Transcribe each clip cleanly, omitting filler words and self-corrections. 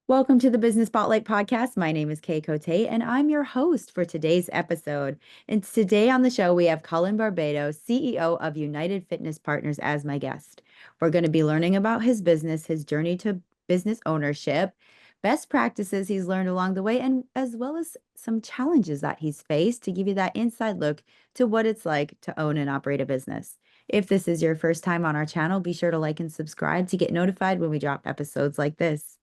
Welcome to the Business Spotlight podcast. My name is Kay Cote, and I'm your host for today's episode. And today on the show, we have Cullen Barbados, CEO of United Fitness Partners, as my guest. We're going to be learning about his business, his journey to business ownership, best practices he's learned along the way, and as well as some challenges that he's faced to give you that inside look to what it's like to own and operate a business. If this is your first time on our channel, be sure to like and subscribe to get notified when we drop episodes like this.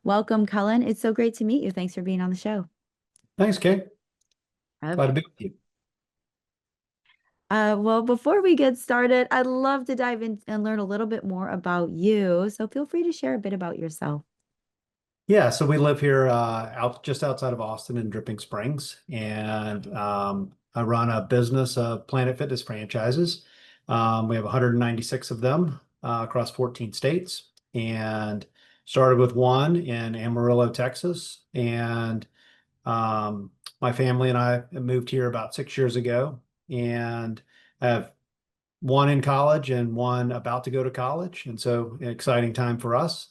Welcome, Cullen. It's so great to meet you. Thanks for being on the show. Thanks, Kay. Uh, Glad to be with you. well, before we get started, I'd love to dive in and learn a little bit more about you. So feel free to share a bit about yourself. Yeah, so we live here out just outside of Austin in Dripping Springs, and I run a business of Planet Fitness franchises. We have 196 of them across 14 states, and started with one in Amarillo, Texas, and um, my family and I moved here about 6 years ago, and I have one in college and one about to go to college. And so an exciting time for us.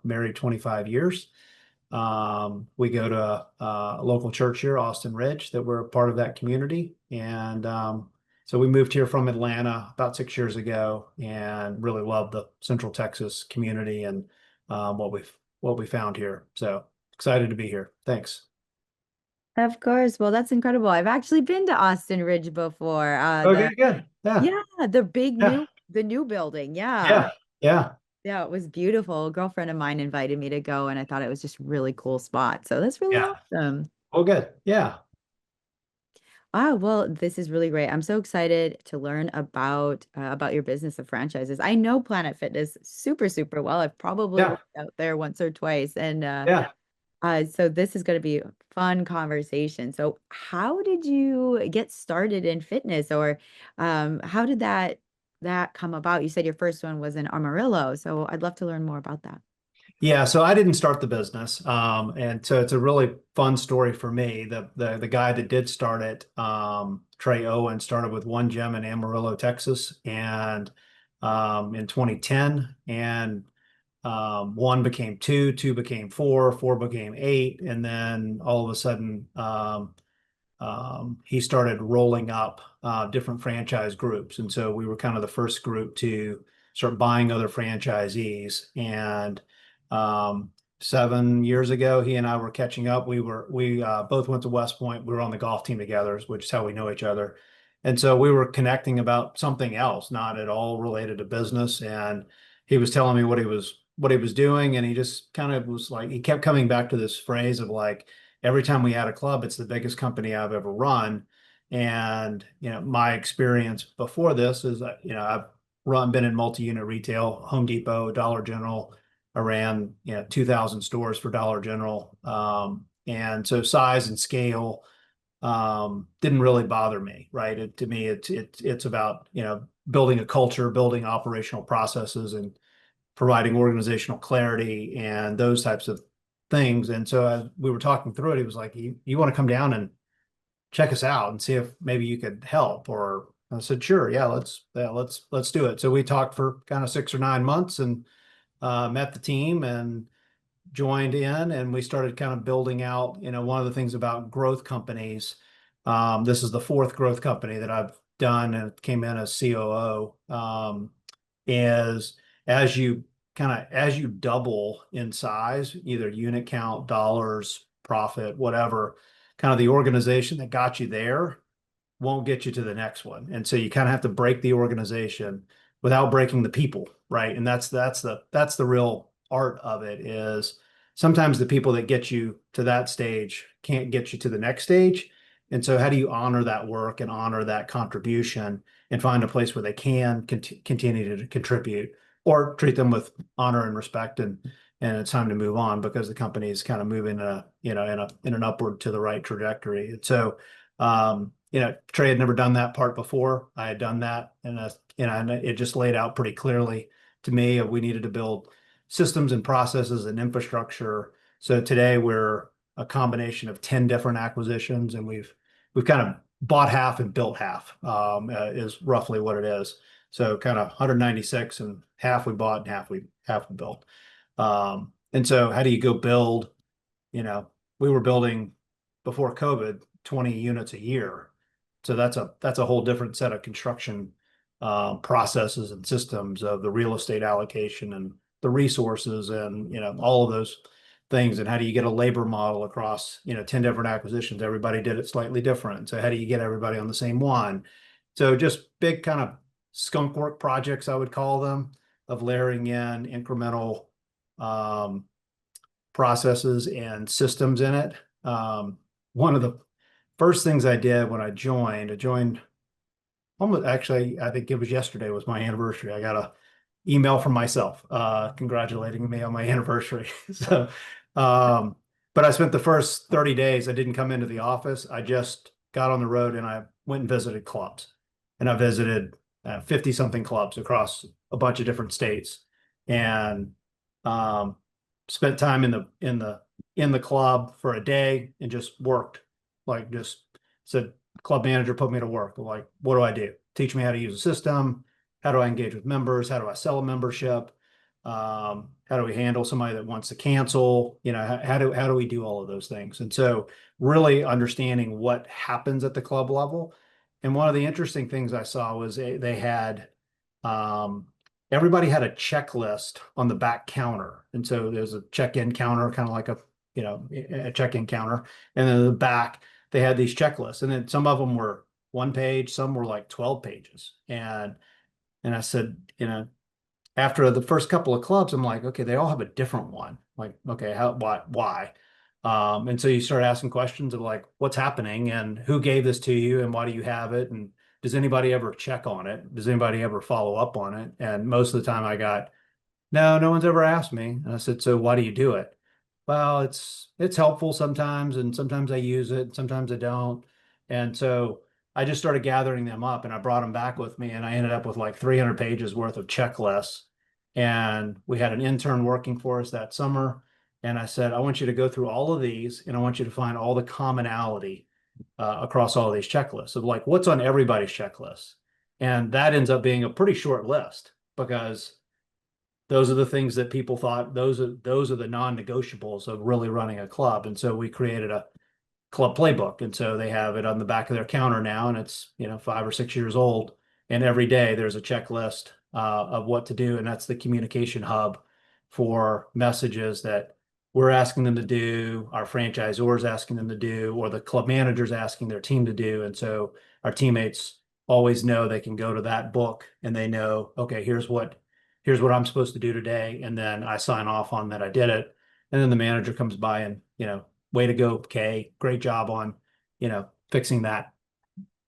Married 25 years. We go to a local church here, Austin Ridge, that we're a part of that community. And so we moved here from Atlanta about 6 years ago and really love the Central Texas community and what we found here. So excited to be here. Thanks. Of course. Well, that's incredible. I've actually been to Austin Ridge before. Okay, good. Yeah, Yeah, the big yeah, new building. Yeah. yeah, yeah, Yeah, it was beautiful. A girlfriend of mine invited me to go, and I thought it was just a really cool spot. So that's really yeah. awesome. Oh, good. Yeah, Well, this is really great. I'm so excited to learn about your business of franchises. I know Planet Fitness super well. I've probably yeah, worked out there once or twice, and yeah. so this is going to be a fun conversation. So, how did you get started in fitness, or how did that come about? You said your first one was in Amarillo, so I'd love to learn more about that. Yeah, so I didn't start the business, and so it's a really fun story for me. The guy that did start it, Trey Owen, started with one gym in Amarillo, Texas, and in 2010, and one became two, two became four, four became eight, and then all of a sudden, he started rolling up different franchise groups, and so we were kind of the first group to start buying other franchisees. And 7 years ago, he and I were catching up. We both went to West Point. We were on the golf team together, which is how we know each other. And so we were connecting about something else, not at all related to business. And he was telling me what he was doing, and he just kind of was like he kept coming back to this phrase of like every time we had a club, it's the biggest company I've ever run. And, my experience before this is, been in multi-unit retail, Home Depot, Dollar General. I ran, 2,000 stores for Dollar General. And so size and scale didn't really bother me, right? To me, it's about, building a culture, building operational processes, and providing organizational clarity and those types of things. And so as we were talking through it, he was like, you want to come down and check us out and see if maybe you could help? Or I said, sure, yeah, let's do it. So we talked for kind of 6 or 9 months and met the team and joined in, and we started kind of building out, one of the things about growth companies. This is the fourth growth company that I've done and came in as COO. Is as you double in size, either unit count, dollars, profit, whatever, kind of the organization that got you there won't get you to the next one. And so you kind of have to break the organization without breaking the people, right? And that's the real art of it. Is sometimes the people that get you to that stage can't get you to the next stage. And so how do you honor that work and honor that contribution and find a place where they can continue to contribute, or treat them with honor and respect, and it's time to move on because the company is kind of moving in an upward to the right trajectory. And so Trey had never done that part before. I had done that, and it just laid out pretty clearly to me of we needed to build systems and processes and infrastructure. So today we're a combination of 10 different acquisitions, and we've kind of bought half and built half, is roughly what it is. So kind of 196, and half we bought and half we built. And so how do you go build, you know, we were building before COVID 20 units a year. So that's a whole different set of construction processes and systems of the real estate allocation and the resources and all of those things. And how do you get a labor model across 10 different acquisitions? Everybody did it slightly different. So how do you get everybody on the same one? So just big kind of skunk work projects, I would call them, of layering in incremental um, processes and systems in it. One of the first things I did when I joined almost actually, I think it was yesterday was my anniversary. I got a email from myself congratulating me on my anniversary. So, um, but I spent the first 30 days, I didn't come into the office. I just got on the road and I went and visited clubs. And I visited 50 something clubs across a bunch of different states and um, spent time in the club for a day and just worked. Like just said, club manager put me to work. Like, what do I do? Teach me how to use a system. How do I engage with members? How do I sell a membership? How do we handle somebody that wants to cancel? How do we do all of those things? And so really understanding what happens at the club level. And one of the interesting things I saw was they had um, everybody had a checklist on the back counter. And so there's a check-in counter, kind of like a check-in counter. And then in the back, they had these checklists. And then some of them were one page, some were like 12 pages. And I said, after the first couple of clubs, I'm like, okay, they all have a different one. Like, okay, why? And so you start asking questions of like, what's happening and who gave this to you and why do you have it? And does anybody ever check on it? Does anybody ever follow up on it? And most of the time I got, no, no one's ever asked me. And I said, so why do you do it? Well, it's helpful sometimes, and sometimes I use it, sometimes I don't. And so I just started gathering them up and I brought them back with me and I ended up with like 300 pages worth of checklists. And we had an intern working for us that summer. And I said, I want you to go through all of these and I want you to find all the commonality across all of these checklists of like what's on everybody's checklist. And that ends up being a pretty short list because those are the things that people thought those are the non-negotiables of really running a club. And so we created a club playbook. And so they have it on the back of their counter now, and it's 5 or 6 years old. And every day there's a checklist of what to do, and that's the communication hub for messages that we're asking them to do, our franchisors asking them to do, or the club managers asking their team to do. And so our teammates always know they can go to that book and they know, okay, here's what I'm supposed to do today, and then I sign off on that I did it, and then the manager comes by and way to go, Kay. Great job on, fixing that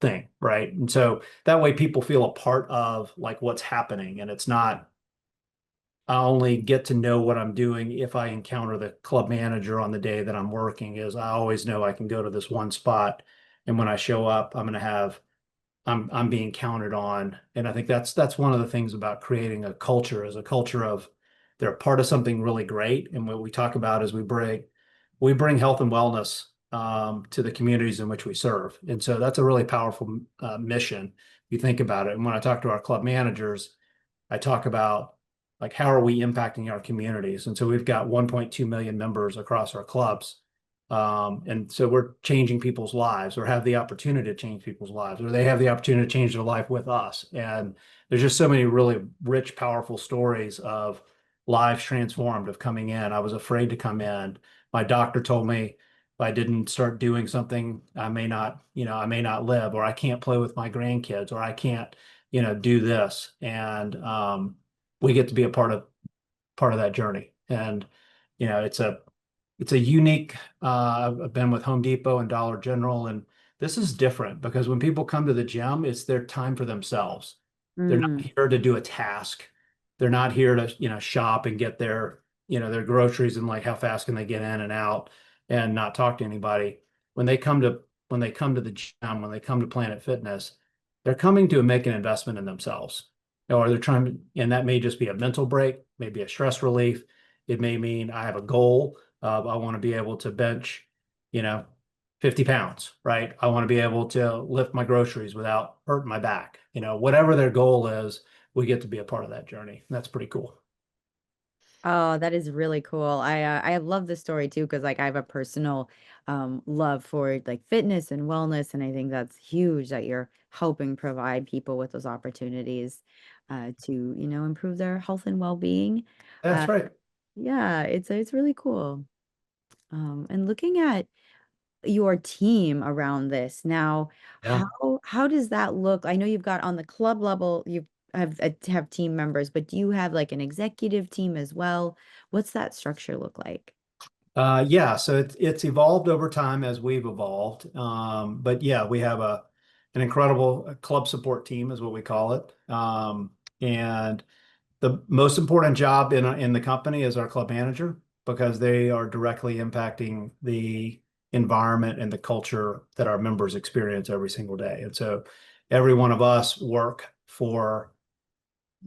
thing, right? And so that way people feel a part of like what's happening. And it's not, I only get to know what I'm doing if I encounter the club manager on the day that I'm working, is I always know I can go to this one spot. And when I show up, I'm being counted on. And I think that's one of the things about creating a culture is a culture of they're a part of something really great. And what we talk about is we bring health and wellness to the communities in which we serve. And so that's a really powerful mission. If you think about it. And when I talk to our club managers, I talk about like how are we impacting our communities? And so we've got 1.2 million members across our clubs. And so we're changing people's lives or have the opportunity to change people's lives, or they have the opportunity to change their life with us. And there's just so many really rich, powerful stories of lives transformed of coming in. I was afraid to come in. My doctor told me if I didn't start doing something, I may not live, or I can't play with my grandkids, or I can't, do this. And we get to be a part of that journey. And it's a unique I've been with Home Depot and Dollar General, and this is different because when people come to the gym, it's their time for themselves. They're not Mm. here to do a task. They're not here to, shop and get their groceries and like how fast can they get in and out and not talk to anybody. When they come to the gym, when they come to Planet Fitness, they're coming to make an investment in themselves. Or they're trying to, and that may just be a mental break, maybe a stress relief. It may mean I have a goal. I want to be able to bench, you know, 50 pounds, right? I want to be able to lift my groceries without hurting my back. Whatever their goal is, we get to be a part of that journey. That's pretty cool. Oh, that is really cool. I love this story too because like I have a personal love for like fitness and wellness, and I think that's huge that you're helping provide people with those opportunities to, improve their health and well-being. Uh That's right. yeah, it's really cool. And looking at your team around this. Now, Yeah. how does that look? I know you've got on the club level, you have team members, but do you have like an executive team as well? What's that structure look like? Yeah, so it's evolved over time as we've evolved. But yeah, we have an incredible club support team is what we call it. And the most important job in the company is our club manager because they are directly impacting the environment and the culture that our members experience every single day. And so every one of us work for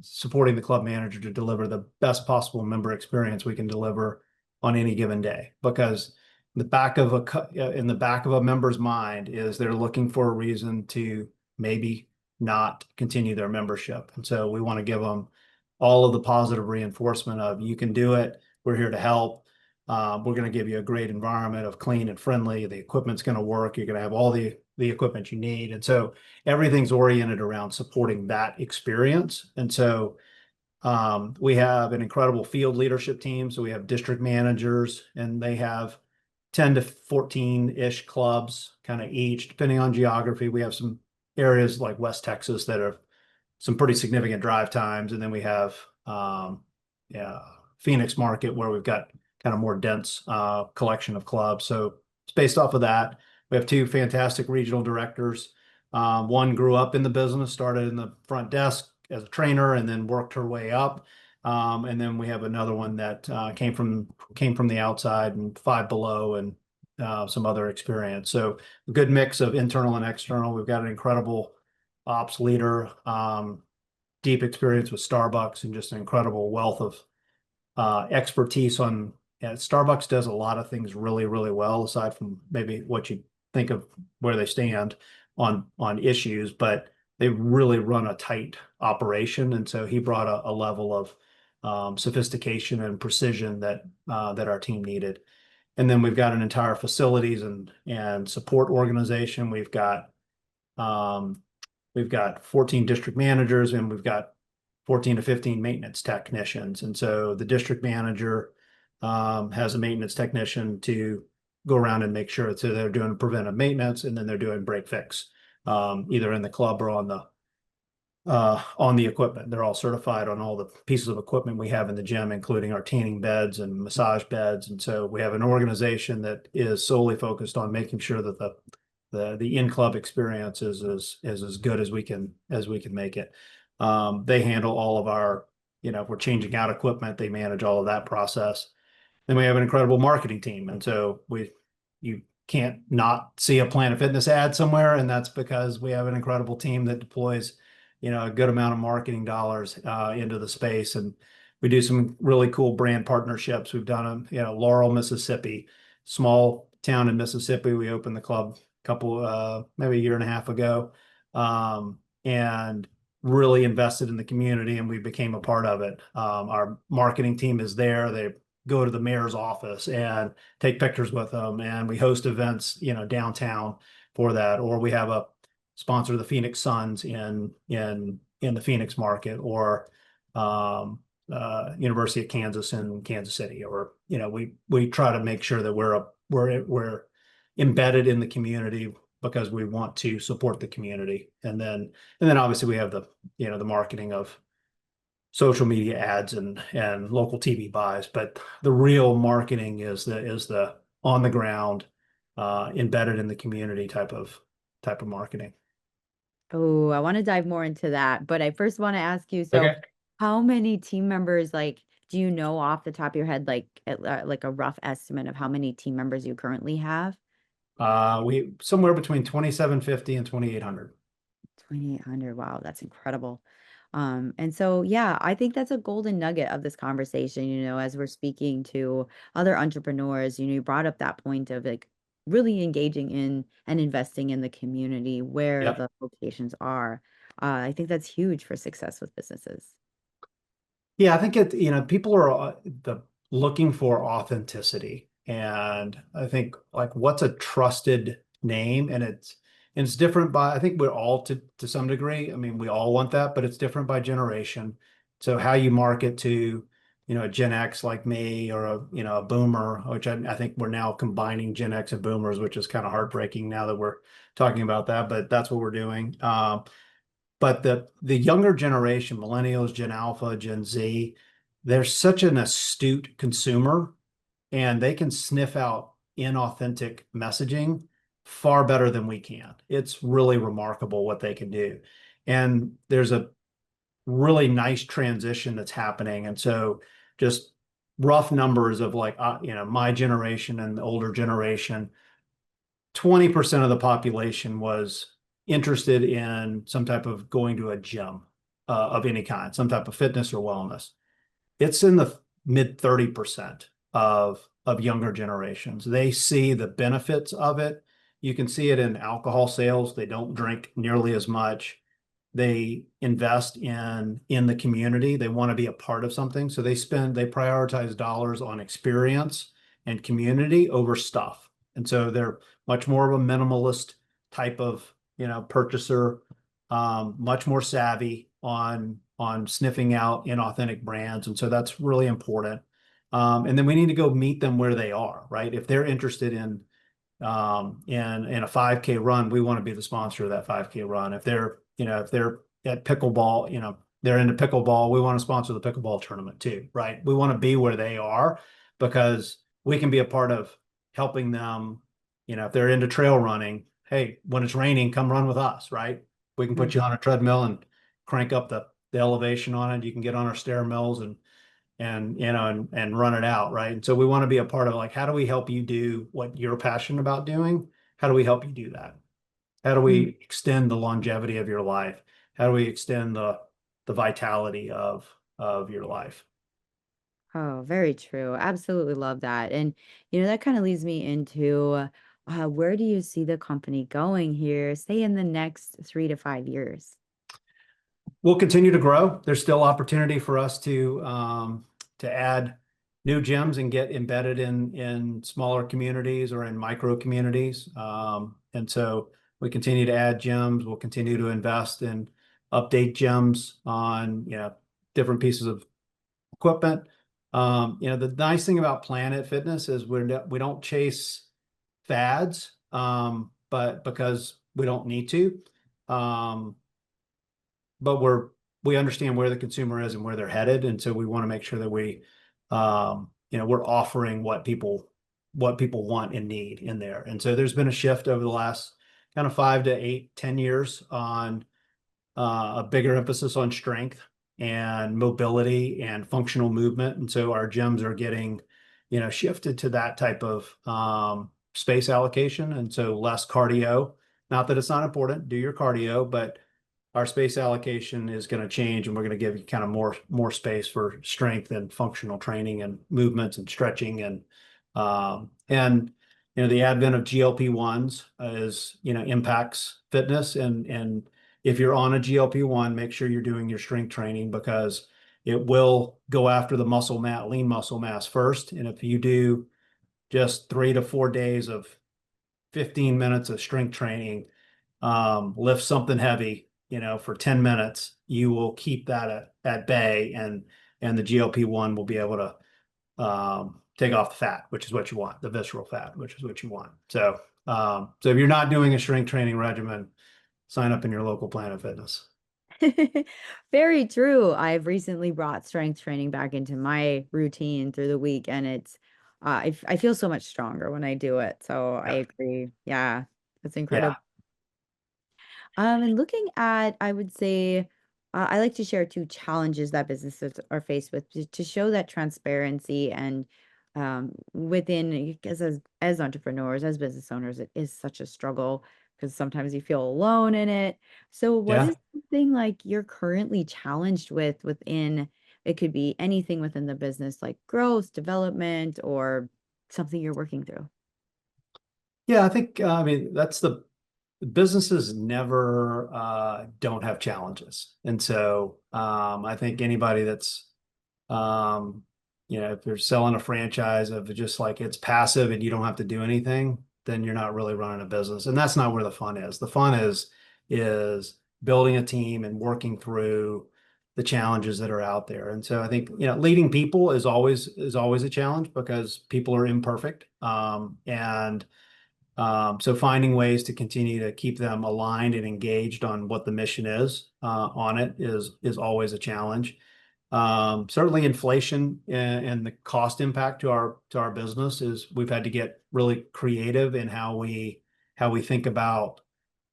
supporting the club manager to deliver the best possible member experience we can deliver on any given day. Because in the back of a member's mind is they're looking for a reason to maybe not continue their membership. And so we want to give them all of the positive reinforcement of you can do it. We're here to help. We're going to give you a great environment of clean and friendly. The equipment's going to work. You're going to have all the equipment you need. And so everything's oriented around supporting that experience. And so we have an incredible field leadership team. So we have district managers, and they have 10 to 14-ish clubs, kind of each, depending on geography. We have some areas like West Texas that are some pretty significant drive times. And then we have yeah, Phoenix market where we've got kind of more dense collection of clubs. So it's based off of that. We have two fantastic regional directors. One grew up in the business, started in the front desk as a trainer, and then worked her way up. And then we have another one that came from the outside and Five Below and some other experience. So a good mix of internal and external. We've got an incredible ops leader, deep experience with Starbucks, and just an incredible wealth of expertise on. Yeah, Starbucks does a lot of things really, really well, aside from maybe what you think of where they stand on issues, but they really run a tight operation, and so he brought a level of sophistication and precision that our team needed. And then we've got an entire facilities and support organization. Um, we've got 14 district managers, and we've got 14 to 15 maintenance technicians. And so the district manager has a maintenance technician to go around and make sure so they're doing preventive maintenance, and then they're doing break fix, either in the club or on the equipment. They're all certified on all the pieces of equipment we have in the gym, including our tanning beds and massage beds. And so we have an organization that is solely focused on making sure that the in-club experience is as good as we can make it. They handle all of our, if we're changing out equipment, they manage all of that process. Then we have an incredible marketing team. And so you can't not see a Planet Fitness ad somewhere. And that's because we have an incredible team that deploys, a good amount of marketing dollars into the space. And we do some really cool brand partnerships. We've done Laurel, Mississippi, small town in Mississippi. We opened the club a couple, maybe a year and a half ago, and really invested in the community, and we became a part of it. Our marketing team is there. They go to the mayor's office and take pictures with them, and we host events, downtown for that. Or we have a sponsor the Phoenix Suns in the Phoenix market, or University of Kansas in Kansas City. Or we try to make sure that we're embedded in the community because we want to support the community. And then obviously we have the marketing of social media ads and local TV buys, but the real marketing is the on the ground, embedded in the community type of marketing. Oh, I want to dive more into that, but I first want to ask you, so Okay. how many team members, like, do you know off the top of your head, like a rough estimate of how many team members you currently have? We somewhere between 2,750 and 2,800. 2,800. Wow, that's incredible. And so, yeah, I think that's a golden nugget of this conversation, as we're speaking to other entrepreneurs, you brought up that point of like really engaging in and investing in the community where Yep. the locations are. I think that's huge for success with businesses. Yeah, I think people are looking for authenticity. And I think like what's a trusted name and it's different by I think we're all to some degree. I mean, we all want that, but it's different by generation. So how you market to, a Gen X like me or a boomer, which I think we're now combining Gen X and boomers, which is kind of heartbreaking now that we're talking about that, but that's what we're doing. But the younger generation, millennials, Gen Alpha, Gen Z, they're such an astute consumer and they can sniff out inauthentic messaging far better than we can. It's really remarkable what they can do. And there's a really nice transition that's happening. And so just rough numbers of like my generation and the older generation, 20% of the population was interested in some type of going to a gym of any kind, some type of fitness or wellness. It's in the mid 30% of younger generations. They see the benefits of it. You can see it in alcohol sales. They don't drink nearly as much. They invest in the community. They want to be a part of something. So they prioritize dollars on experience and community over stuff. And so they're much more of a minimalist type of, purchaser, much more savvy on sniffing out inauthentic brands. And so that's really important. And then we need to go meet them where they are, right? If they're interested in a 5K run, we want to be the sponsor of that 5K run. If they're at pickleball, they're into pickleball, we want to sponsor the pickleball tournament too, right? We want to be where they are because we can be a part of helping them. If they're into trail running, hey, when it's raining, come run with us, right? We can put you on a treadmill and crank up the elevation on it. You can get on our stair mills and run it out, right? And so we want to be a part of like, how do we help you do what you're passionate about doing? How do we help you do that? How do Mhm. we extend the longevity of your life? How do we extend the vitality of your life? Oh, very true. Absolutely love that. And, that kind of leads me into where do you see the company going here, say in the next 3 to 5 years? We'll continue to grow. There's still opportunity for us to add new gyms and get embedded in smaller communities or in micro communities. And so we continue to add gyms. We'll continue to invest in update gyms on different pieces of equipment. The nice thing about Planet Fitness is we don't chase fads, but because we don't need to. Um, but we understand where the consumer is and where they're headed, and so we want to make sure that we're offering what people want and need in there. And so there's been a shift over the last kind of 5 to 8, 10 years on a bigger emphasis on strength and mobility and functional movement. And so our gyms are getting, shifted to that type of space allocation. And so less cardio. Not that it's not important, do your cardio, but our space allocation is going to change and we're going to give you kind of more space for strength and functional training and movements and stretching and the advent of GLP-1s is impacts fitness and if you're on a GLP-1, make sure you're doing your strength training because it will go after the lean muscle mass first. And if you do just 3 to 4 days of 15 minutes of strength training, lift something heavy, for 10 minutes, you will keep that at bay and the GLP-1 will be able to take off the fat, which is what you want, the visceral fat, which is what you want. So if you're not doing a strength training regimen, sign up in your local Planet Fitness. Very true. I've recently brought strength training back into my routine through the week, and I feel so much stronger when I do it. So I Yeah. agree. Yeah, it's Yeah. incredible. And looking at, I would say, I like to share two challenges that businesses are faced with to show that transparency and within, as entrepreneurs, as business owners, it is such a struggle because sometimes you feel alone in it. So, what Yeah. is something like you're currently challenged with within? It could be anything within the business, like growth, development, or something you're working through. Yeah. I think, I mean, that's the businesses never don't have challenges. And so I think anybody that's Um, if you're selling a franchise of just like it's passive and you don't have to do anything, then you're not really running a business. And that's not where the fun is. The fun is building a team and working through the challenges that are out there. And so I think, leading people is always a challenge because people are imperfect. So finding ways to continue to keep them aligned and engaged on what the mission is on it is always a challenge. Certainly inflation and the cost impact to our business is we've had to get really creative in how we think about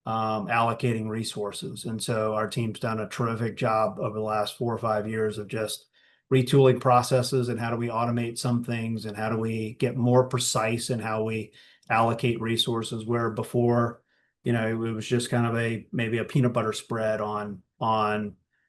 allocating resources. And so our team's done a terrific job over the last 4 or 5 years of just retooling processes and how do we automate some things and how do we get more precise in how we allocate resources where before, it was just kind of maybe a peanut butter spread on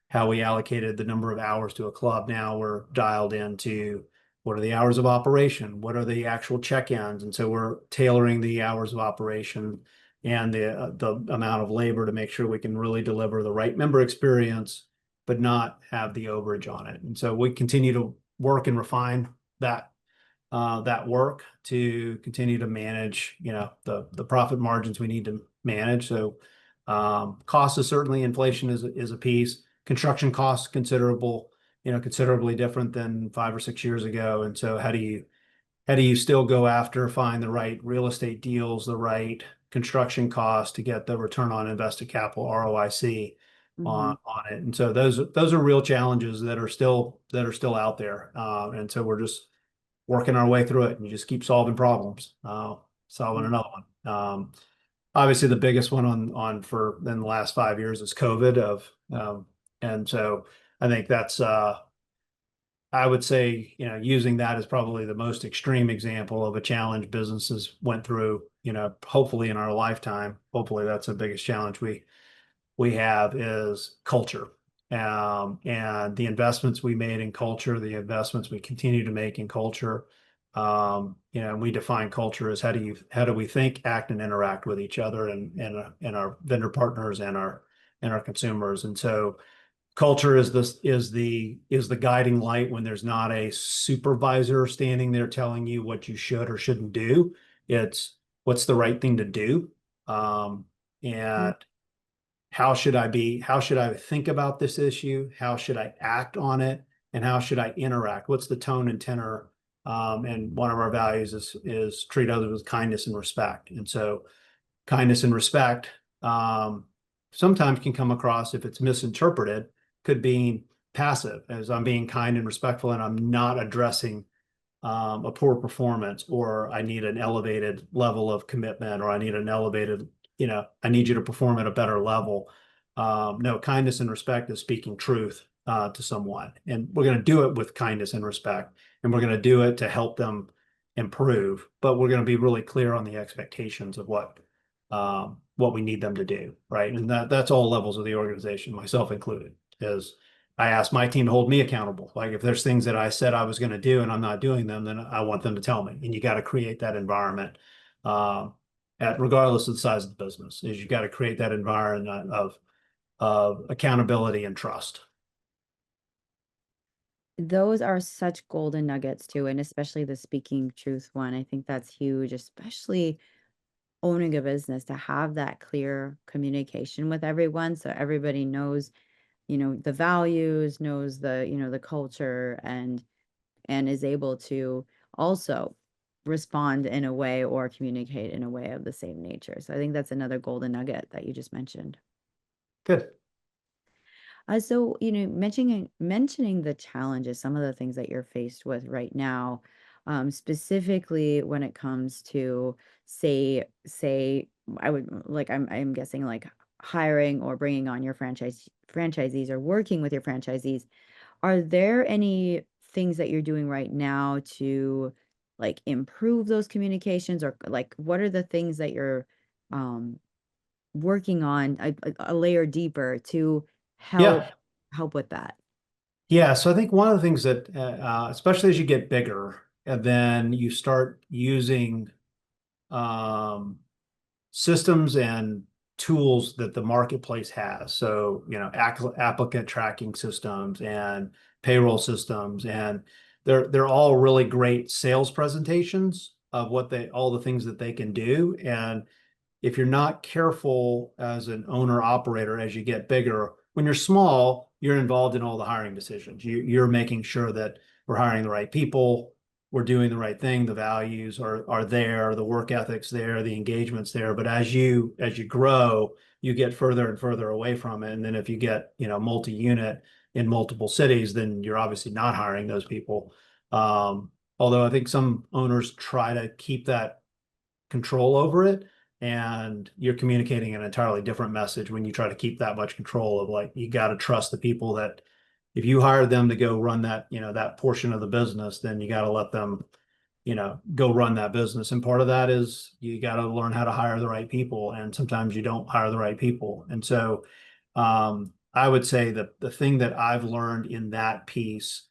how we allocated the number of hours to a club. Now we're dialed into what are the hours of operation? What are the actual check-ins? And so we're tailoring the hours of operation and the amount of labor to make sure we can really deliver the right member experience, but not have the overage on it. And so we continue to work and refine that work to continue to manage, the profit margins we need to manage. So cost is certainly inflation is a piece. Construction costs considerably different than 5 or 6 years ago. And so how do you still go after, find the right real estate deals, the right construction costs to get the return on invested capital, ROIC, Mhm. on it? And so those are real challenges that are still out there. And so we're just working our way through it, and you just keep solving problems, solving another one. Obviously, the biggest one on for in the last 5 years is COVID and so I think that's I would say, using that as probably the most extreme example of a challenge businesses went through, hopefully in our lifetime. Hopefully that's the biggest challenge we have is culture. And the investments we made in culture, the investments we continue to make in culture. We define culture as how do we think, act, and interact with each other and our vendor partners and our consumers. And so culture is the guiding light when there's not a supervisor standing there telling you what you should or shouldn't do. It's what's the right thing to do. And how should I think about this issue? How should I act on it? And how should I interact? What's the tone and tenor? And one of our values is treat others with kindness and respect. And so kindness and respect sometimes can come across, if it's misinterpreted, could be passive, as I'm being kind and respectful and I'm not addressing a poor performance, or I need an elevated level of commitment, or I need an elevated, I need you to perform at a better level. No, kindness and respect is speaking truth to someone. And we're going to do it with kindness and respect. And we're going to do it to help them improve, but we're going to be really clear on the expectations of what we need them to do. Right. And that's all levels of the organization, myself included, is I ask my team to hold me accountable. Like if there's things that I said I was going to do and I'm not doing them, then I want them to tell me. And you got to create that environment, uh, regardless of the size of the business. Is you got to create that environment of accountability and trust. Those are such golden nuggets too, and especially the speaking truth one. I think that's huge, especially owning a business to have that clear communication with everyone so everybody knows, the values, knows the culture and is able to also respond in a way or communicate in a way of the same nature. So I think that's another golden nugget that you just mentioned. Good. So, mentioning the challenges, some of the things that you're faced with right now, specifically when it comes to say, I would like, I'm guessing like hiring or bringing on your franchisees or working with your franchisees. Are there any things that you're doing right now to like improve those communications, or like what are the things that you're um working on a layer deeper to Yeah. help with that? Yeah. So I think one of the things that, especially as you get bigger, and then you start using um, systems and tools that the marketplace has. So, applicant tracking systems and payroll systems, and they're all really great sales presentations of all the things that they can do. And if you're not careful as an owner operator, as you get bigger, when you're small, you're involved in all the hiring decisions. You're making sure that we're hiring the right people, we're doing the right thing, the values are there, the work ethic's there, the engagement's there. But as you grow, you get further and further away from it. And then if you get, multi-unit in multiple cities, then you're obviously not hiring those people. Although I think some owners try to keep that control over it, and you're communicating an entirely different message when you try to keep that much control of, like, you got to trust the people that if you hire them to go run that portion of the business, then you got to let them, go run that business. And part of that is you got to learn how to hire the right people. And sometimes you don't hire the right people. And so I would say that the thing that I've learned in that piece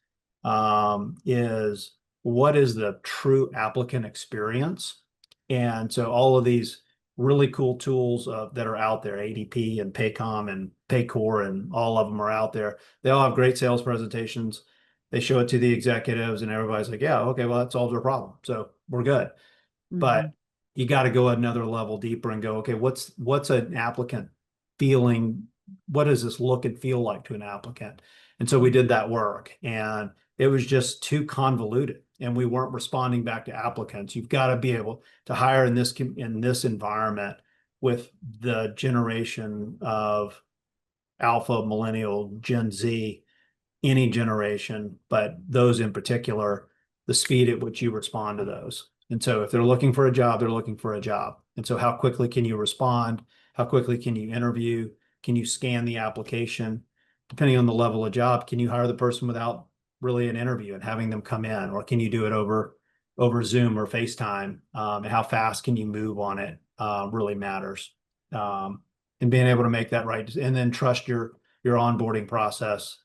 is what is the true applicant experience. And so all of these really cool tools that are out there, ADP and Paycom and Paycor, and all of them are out there. They all have great sales presentations. They show it to the executives, and everybody's like, yeah, okay, well, that solves our problem. So we're good. Mhm. But you got to go another level deeper and go, okay, what's an applicant feeling? What does this look and feel like to an applicant? And so we did that work, and it was just too convoluted, and we weren't responding back to applicants. You've got to be able to hire in this environment with the generation of Alpha, Millennial, Gen Z, any generation, but those in particular, the speed at which you respond to those. And so if they're looking for a job, they're looking for a job. And so how quickly can you respond? How quickly can you interview? Can you scan the application? Depending on the level of job, can you hire the person without really an interview and having them come in? Or can you do it over Zoom or FaceTime? And how fast can you move on it really matters. And being able to make that right, and then trust your onboarding process,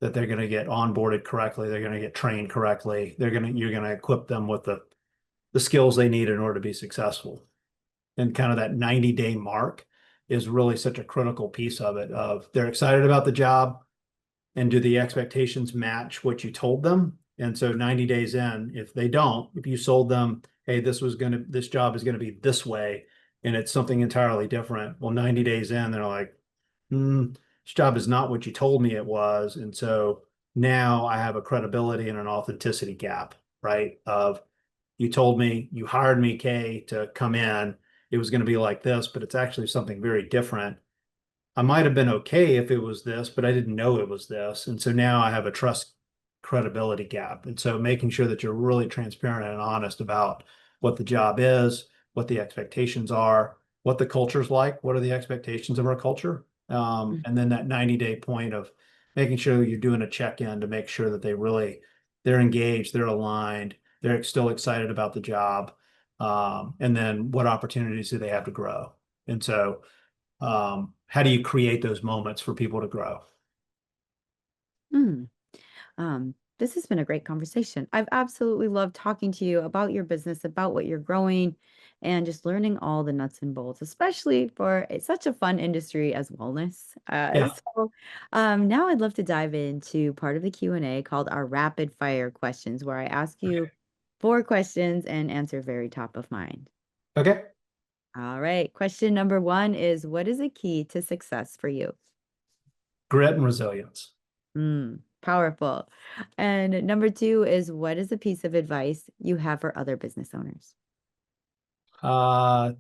that they're going to get onboarded correctly, they're going to get trained correctly, you're going to equip them with the skills they need in order to be successful. And kind of that 90-day mark is really such a critical piece of it, of they're excited about the job, and do the expectations match what you told them. And so 90 days in, if you sold them, hey, this job is going to be this way, and it's something entirely different, well, 90 days in, they're like, this job is not what you told me it was. And so now I have a credibility and an authenticity gap, right? Of, you hired me, Kay, to come in. It was going to be like this, but it's actually something very different. I might have been okay if it was this, but I didn't know it was this. And so now I have a trust credibility gap. And so making sure that you're really transparent and honest about what the job is, what the expectations are, what the culture's like, what are the expectations of our culture. And then that 90-day point of making sure you're doing a check-in to make sure that they're engaged, they're aligned, they're still excited about the job. And then what opportunities do they have to grow? And so how do you create those moments for people to grow? Mm. This has been a great conversation. I've absolutely loved talking to you about your business, about what you're growing, and just learning all the nuts and bolts, especially for it's such a fun industry as wellness. Yeah. Now I'd love to dive into part of the Q&A called our rapid fire questions, where I ask Okay. you 4 questions and answer very top of mind. Okay. All right. Question number 1 is, what is a key to success for you? Grit and resilience. Powerful. And number 2 is, what is a piece of advice you have for other business owners? Uh,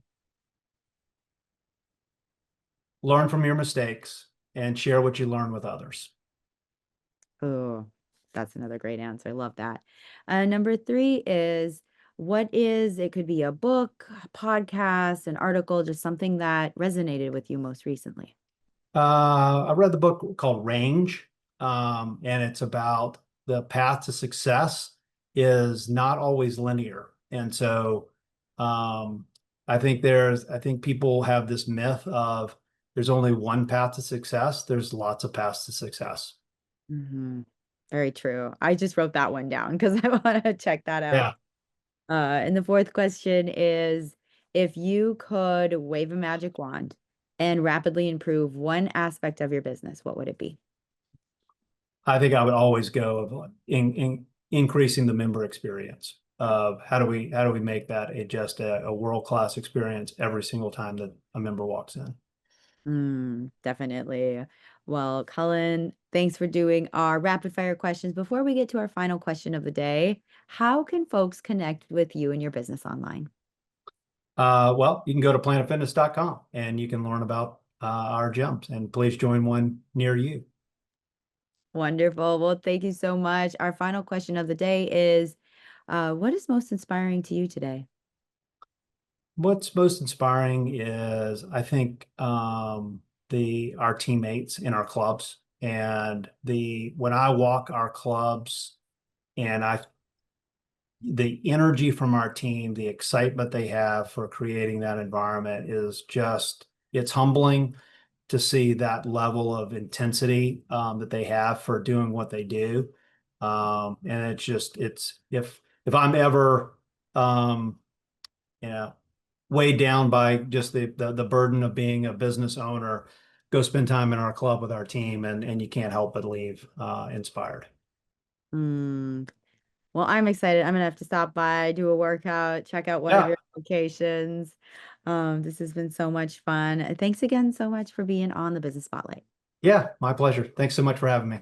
Learn from your mistakes and share what you learn with others. Oh, that's another great answer. I love that. Number 3 is, it could be a book, a podcast, an article, just something that resonated with you most recently. I read the book called Range, and it's about the path to success is not always linear. And so um, I think people have this myth of there's only one path to success. There's lots of paths to success. Hmm. Very true. I just wrote that one down because I want to check that out. Yeah. And the fourth question is, if you could wave a magic wand and rapidly improve one aspect of your business, what would it be? I think I would always go of increasing the member experience of how do we make that just a world-class experience every single time that a member walks in. Definitely. Well, Cullen, thanks for doing our rapid fire questions. Before we get to our final question of the day, how can folks connect with you and your business online? Well, you can go to planetfitness.com and you can learn about our gyms, and please join one near you. Wonderful. Well, thank you so much. Our final question of the day is, what is most inspiring to you today? What's most inspiring is I think the our teammates in our clubs and the when I walk our clubs and I the energy from our team, the excitement they have for creating that environment is just it's humbling to see that level of intensity that they have for doing what they do. And it's just it's if I'm ever um, you know weighed down by just the burden of being a business owner, go spend time in our club with our team, and you can't help but leave inspired. Mm, well, I'm excited. I'm gonna have to stop by, do a workout, check out one of Yeah, your locations. This has been so much fun. Thanks again so much for being on the Business Spotlight. yeah, my pleasure. Thanks so much for having me.